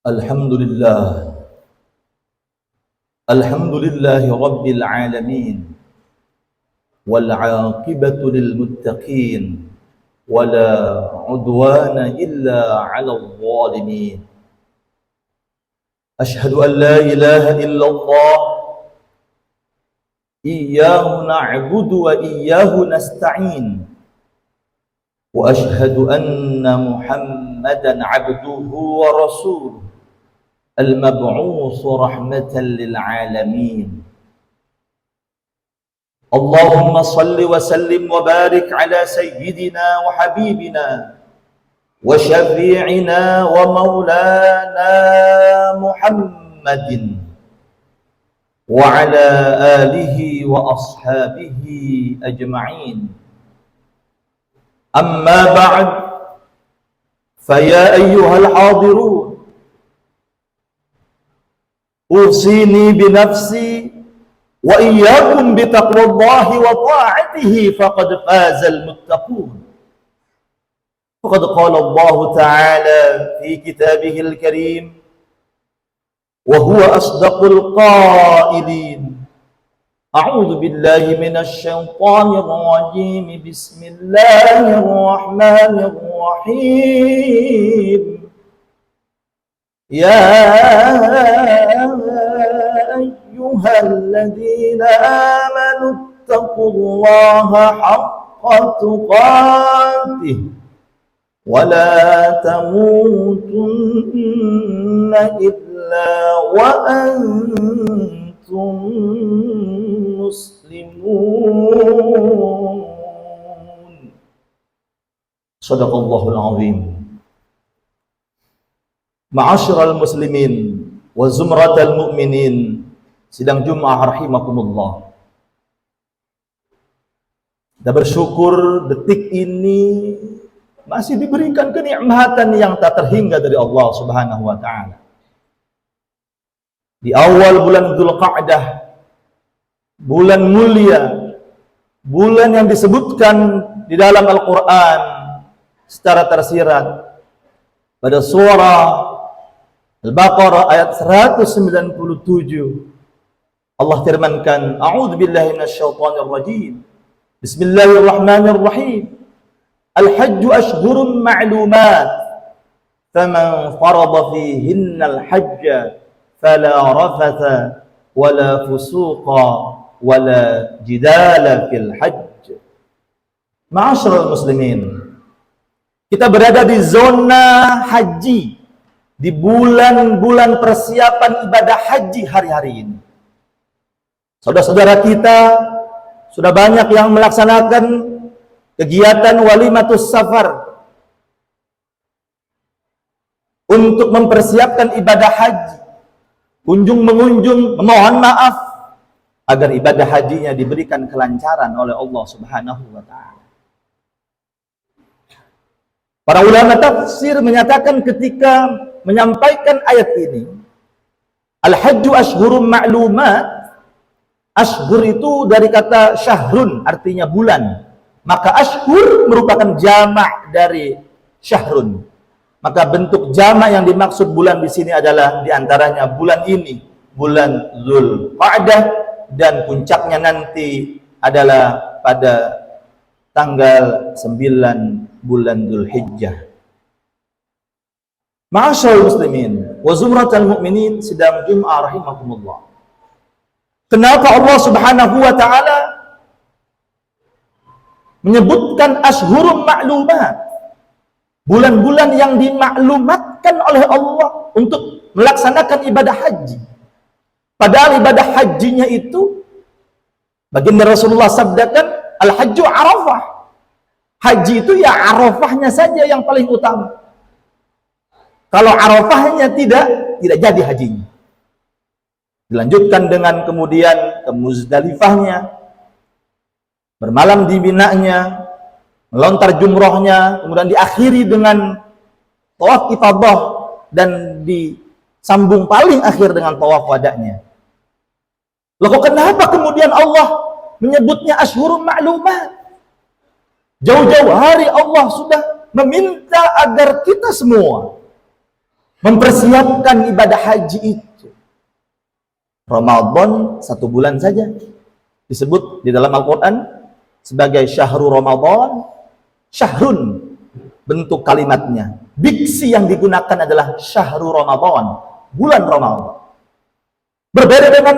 Alhamdulillah Rabbil Alamin wal 'aqibatu lil muttaqin wala 'udwana illa 'alal zalimin. Ashhadu an la ilaha illallah iyyahu na'budu wa iyyahu nasta'in wa ashhadu anna Muhammadan 'abduhu wa rasuluhu المبعوث رحمة للعالمين. اللهم صل وسلم وبارك على سيدنا وحبيبنا وشفيعنا ومولانا محمد وعلى آله وأصحابه أجمعين. أما بعد، فيا أيها الحاضرون، أوصيني بنفسي وإياكم بتقوى الله وطاعته فقد فاز المتقون. فقد قال الله تعالى في كتابه الكريم وهو أصدق القائلين: أعوذ بالله من الشيطان الرجيم، بسم الله الرحمن الرحيم. يا أيها الذين آمنوا اتقوا الله حق تقاته ولا تموتن إلا وأنتم مسلمون. صدق الله العظيم. Ma'asyiral muslimin wa zumratal mu'minin, sidang Jumat rahimakumullah. Kita bersyukur detik ini masih diberikan kenikmatan yang tak terhingga dari Allah Subhanahu wa taala. Di awal bulan Dzulqa'dah, bulan mulia, bulan yang disebutkan di dalam Al-Qur'an secara tersirat pada surah Al-Baqarah ayat 197, Allah firmankan, A'udzu billahi minasyaitonir rajim. Bismillahirrahmanirrahim. Al-hajju ashhurun ma'lumat. Faman farada fihinna al-hajja fala rafatha wala fusuqa wala jidala fil hajj. Ma'asyiral muslimin, kita berada di zona haji, di bulan-bulan persiapan ibadah haji hari-hari ini. Saudara-saudara kita sudah banyak yang melaksanakan kegiatan walimatus safar untuk mempersiapkan ibadah haji, kunjung mengunjung, memohon maaf agar ibadah hajinya diberikan kelancaran oleh Allah Subhanahu wa taala. Para ulama tafsir menyatakan ketika menyampaikan ayat ini, al-hajju ashhurum ma'lumat, ashhur itu dari kata syahrun, artinya bulan. Maka ashhur merupakan jamak dari syahrun. Maka bentuk jamak yang dimaksud bulan di sini adalah diantaranya bulan ini, bulan Dzulqa'dah, dan puncaknya nanti adalah pada tanggal 9 bulan Dzulhijjah. Ma'asyiral muslimin wa zumratal mu'minin, sidang Jumat rahimakumullah. Kenapa Allah Subhanahu wa taala menyebutkan ashhurum ma'lumat, bulan-bulan yang dimaklumatkan oleh Allah untuk melaksanakan ibadah haji? Padahal ibadah hajinya itu, baginda Rasulullah sabdakan, al-hajju arafah. Haji itu ya arafahnya saja yang paling utama. Kalau arafahnya tidak jadi hajinya. Dilanjutkan dengan kemudian ke Muzdalifahnya, bermalam di Minanya, melontar jumrohnya, kemudian diakhiri dengan tawaf ifadah dan disambung paling akhir dengan tawaf wadahnya. Loh, kenapa kemudian Allah menyebutnya ashhurun ma'lumat? Jauh-jauh hari Allah sudah meminta agar kita semua mempersiapkan ibadah haji itu. Ramadan 1 bulan saja disebut di dalam Al-Quran sebagai syahrul Ramadan. Syahrun bentuk kalimatnya, diksi yang digunakan adalah syahrul Ramadan, bulan Ramadan. Berbeda dengan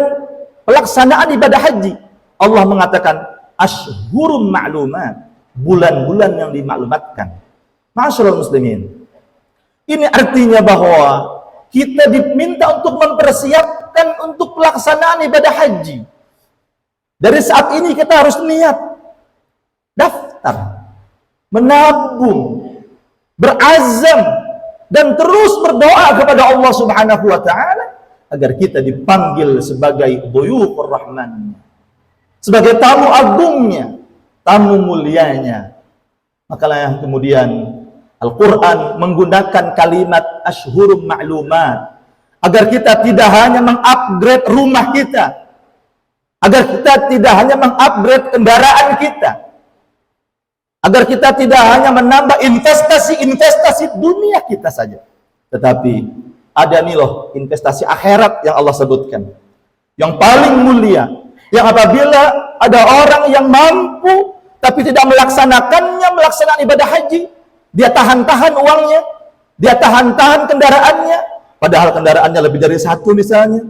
pelaksanaan ibadah haji, Allah mengatakan ashhurum ma'lumat, bulan-bulan yang dimaklumatkan. Ma'asyiral muslimin, ini artinya bahwa kita diminta untuk mempersiapkan untuk pelaksanaan ibadah haji. Dari saat ini kita harus niat, daftar, menabung, berazam, dan terus berdoa kepada Allah Subhanahu wa Ta'ala agar kita dipanggil sebagai dhuyufur rahman, sebagai tamu agungnya, tamu mulianya. Makalah kemudian Al-Quran menggunakan kalimat ashhurum ma'lumat agar kita tidak hanya mengupgrade rumah kita, agar kita tidak hanya mengupgrade kendaraan kita, agar kita tidak hanya menambah investasi dunia kita saja, tetapi ada nih loh investasi akhirat yang Allah sebutkan, yang paling mulia, yang apabila ada orang yang mampu tapi tidak melaksanakan ibadah haji, dia tahan-tahan uangnya, dia tahan-tahan kendaraannya, padahal kendaraannya lebih dari 1 misalnya,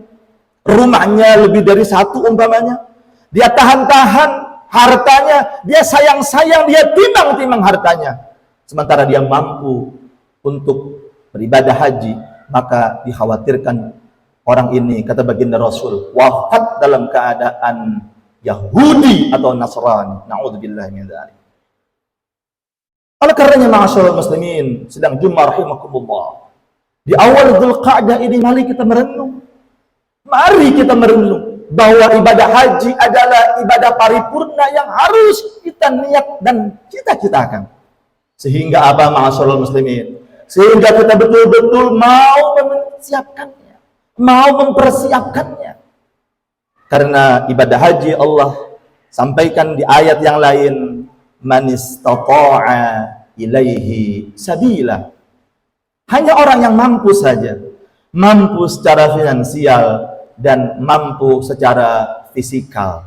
rumahnya lebih dari 1 umpamanya, dia tahan-tahan hartanya, dia sayang-sayang, dia timang-timang hartanya, sementara dia mampu untuk beribadah haji, maka dikhawatirkan orang ini, kata baginda Rasul, wafat dalam keadaan Yahudi atau Nasrani. Na'udzubillahi min dzalik. Oleh karenanya ma'asyiral muslimin, sedang Jumat rahimakumullah, di awal Dzulqa'dah ini mari kita merenung. Mari kita merenung bahwa ibadah haji adalah ibadah paripurna yang harus kita niat dan cita-citakan. Sehingga apa ma'asyiral muslimin? Sehingga kita betul-betul mau mempersiapkannya, mau mempersiapkannya. Karena ibadah haji Allah sampaikan di ayat yang lain, man istata'a ilaihi sabila. Hanya orang yang mampu saja, mampu secara finansial dan mampu secara fisikal.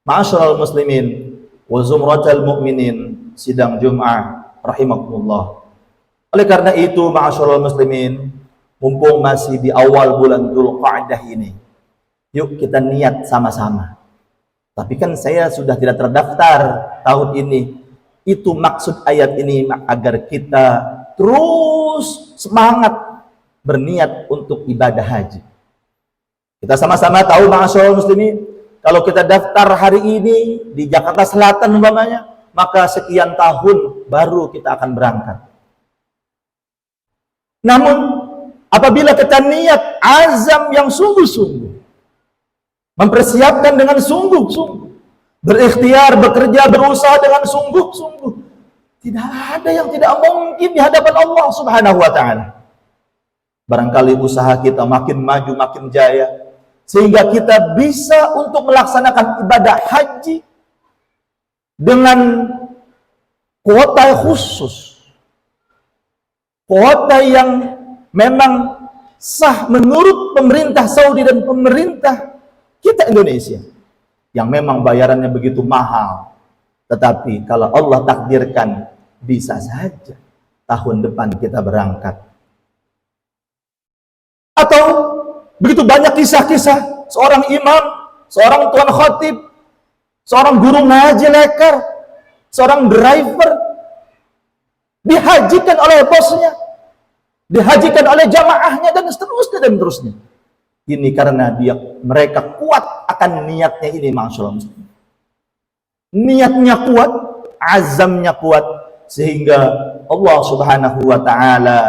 Ma'asyiral muslimin wa zumratal mu'minin, sidang Jum'ah rahimakumullah. Oleh karena itu ma'asyiral muslimin, mumpung masih di awal bulan Dzulqa'dah ini, yuk kita niat sama-sama. Tapi kan saya sudah tidak terdaftar tahun ini. Itu maksud ayat ini, agar kita terus semangat berniat untuk ibadah haji. Kita sama-sama tahu ma'asyiral muslimin, kalau kita daftar hari ini di Jakarta Selatan umpamanya, maka sekian tahun baru kita akan berangkat. Namun apabila kita niat azam yang sungguh-sungguh, mempersiapkan dengan sungguh-sungguh, berikhtiar, bekerja, berusaha dengan sungguh-sungguh, tidak ada yang tidak mungkin di hadapan Allah Subhanahu wa Ta'ala. Barangkali usaha kita makin maju, makin jaya, sehingga kita bisa untuk melaksanakan ibadah haji dengan kuota khusus, kuota yang memang sah menurut pemerintah Saudi dan pemerintah kita Indonesia, yang memang bayarannya begitu mahal. Tetapi kalau Allah takdirkan, bisa saja tahun depan kita berangkat. Atau begitu banyak kisah-kisah seorang imam, seorang tuan khatib, seorang guru ngaji lekar, seorang driver dihajikan oleh bosnya, dihajikan oleh jamaahnya, dan seterusnya dan terusnya. Ini karena mereka kuat akan niatnya ini, ma'asyiral muslimin. Niatnya kuat, azamnya kuat, sehingga Allah Subhanahu wa Ta'ala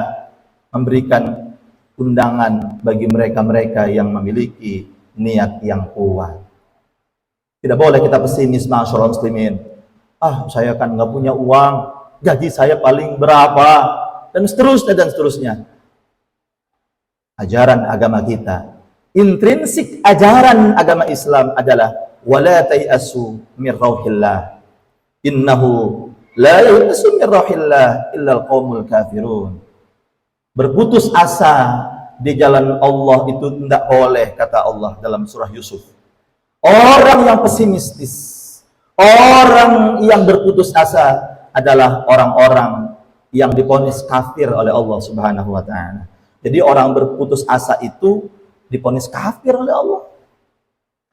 memberikan undangan bagi mereka-mereka yang memiliki niat yang kuat. Tidak boleh kita pesimis, ma'asyiral muslimin. Saya kan nggak punya uang, gaji saya paling berapa, dan seterusnya dan seterusnya. Ajaran agama kita, intrinsik ajaran agama Islam adalah wala tayasu min rauhillah, innahu la yayasu min rauhillah illa alqaumul kafirun. Berputus asa di jalan Allah itu tidak boleh, kata Allah dalam surah Yusuf. Orang yang pesimistis, orang yang berputus asa adalah orang-orang yang divonis kafir oleh Allah Subhanahu wa taala. Jadi orang berputus asa itu divonis kafir oleh Allah.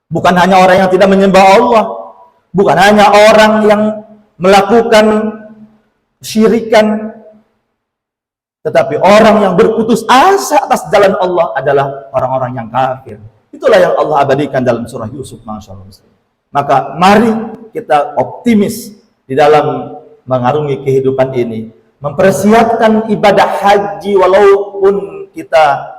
Bukan hanya orang yang tidak menyembah Allah, bukan hanya orang yang melakukan syirikan, tetapi orang yang berputus asa atas jalan Allah adalah orang-orang yang kafir. Itulah yang Allah abadikan dalam surah Yusuf, Masya Allah. Maka mari kita optimis di dalam mengarungi kehidupan ini, mempersiapkan ibadah haji walaupun kita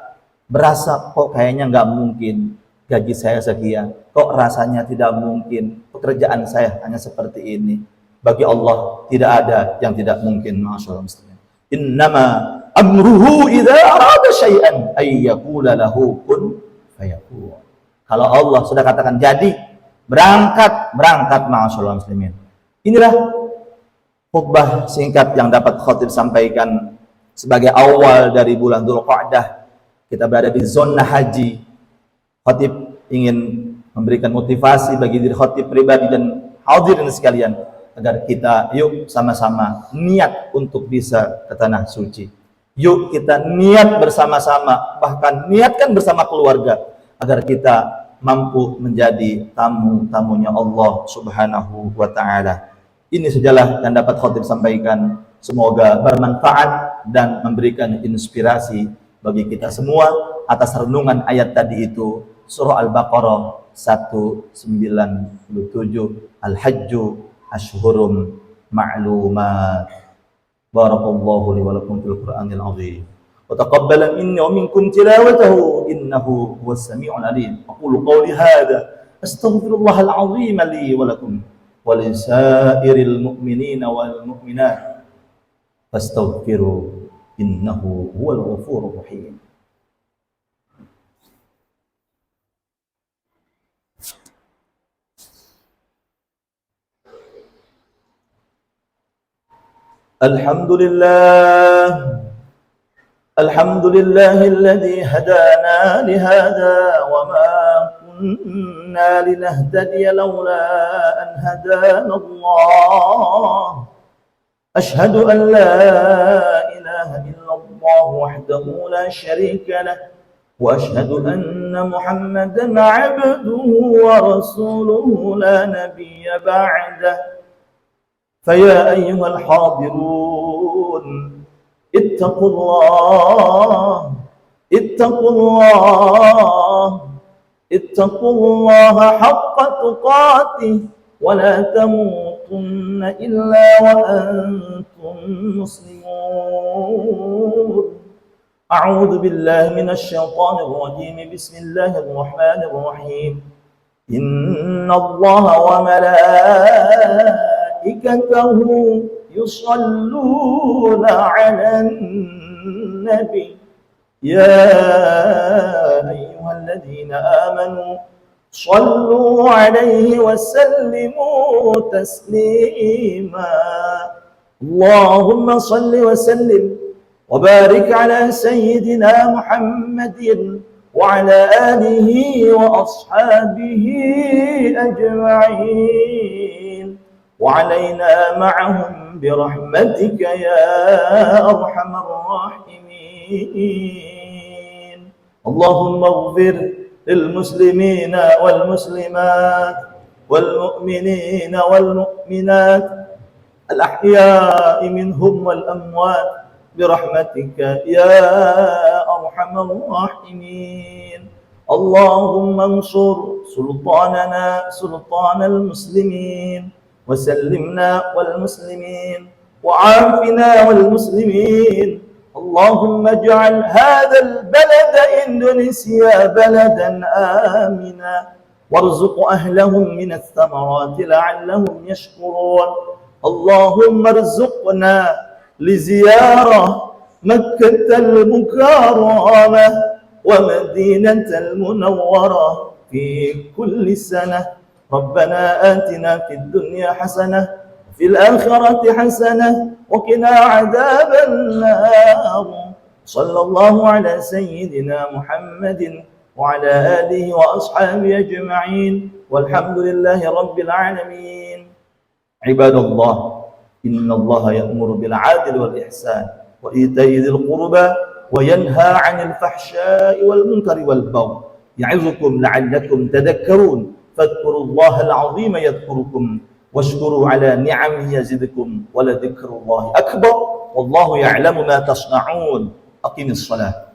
berasa kok kayaknya nggak mungkin, gaji saya sekian, kok rasanya tidak mungkin, pekerjaan saya hanya seperti ini. Bagi Allah tidak ada yang tidak mungkin, Masya Allah. Innama amruhu idza arada syai'an ay yaqula lahu kun fayakun. Kalau Allah sudah katakan jadi, berangkat ma'asyiral muslimin. Inilah khutbah singkat yang dapat khatib sampaikan sebagai awal dari bulan Dzulqa'dah. Kita berada di zona haji. Khatib ingin memberikan motivasi bagi diri khatib pribadi dan hadirin sekalian, agar kita yuk sama-sama niat untuk bisa ke tanah suci. Yuk kita niat bersama-sama, bahkan niatkan bersama keluarga, agar kita mampu menjadi tamu-tamunya Allah Subhanahu wa ta'ala. Ini sajalah yang dapat khatib sampaikan. Semoga bermanfaat dan memberikan inspirasi bagi kita semua atas renungan ayat tadi itu. Surah Al-Baqarah 197, Al-Hajju Ashhurum Ma'lumat. Barakallahu li wa lakum fil Qur'anil azim. Wa taqabbala minni wa minkum tilawatahu innahu huwas sami'ul alim. Aqulu qawli hadha astaghfirullahal azim li wa lakum wa lisairil mu'minina wal mu'minat fastaghfiru innahu huwal ghafurur rahim. الحمد لله الذي هدانا لهذا وما كنا لنهتدي لولا أن هدانا الله أشهد أن لا إله إلا الله وحده لا شريك له وأشهد أن محمدا عبده ورسوله لا نبي بعده فيا أيها الحاضرون اتقوا الله حق تقاته ولا تموتن إلا وأنتم مسلمون. أعوذ بالله من الشيطان الرجيم. بسم الله الرحمن الرحيم. إن الله وملائكته يصلون على النبي يا أيها الذين آمنوا صلوا عليه وسلموا تسليما. اللهم صل وسلم وبارك على سيدنا محمد وعلى آله وأصحابه أجمعين وعلينا معهم برحمتك يا أرحم الراحمين. اللهم اغفر للمسلمين والمسلمات والمؤمنين والمؤمنات الأحياء منهم والأموات برحمتك يا أرحم الراحمين. اللهم انصر سلطاننا سلطان المسلمين وسلمنا والمسلمين وعافنا والمسلمين. اللهم اجعل هذا البلد إندونيسيا بلدا آمنا وارزق أهلهم من الثمرات لعلهم يشكرون. اللهم ارزقنا لزيارة مكة المكرمة ومدينة المنورة في كل سنة. ربنا آتنا في الدنيا حسنة وفي الآخرة حسنة وقنا عذاب النار صلى الله على سيدنا محمد وعلى آله وأصحابه أجمعين والحمد لله رب العالمين. عباد الله، إن الله يأمر بالعدل والإحسان وإيتاء ذي القربى وينهى عن الفحشاء والمنكر والبغي يعظكم لعلكم تذكرون فاذكروا الله العظيم يذكركم واشكروا على نعمه يزدكم ولذكر الله أكبر والله يعلم ما تصنعون. أقم الصلاة.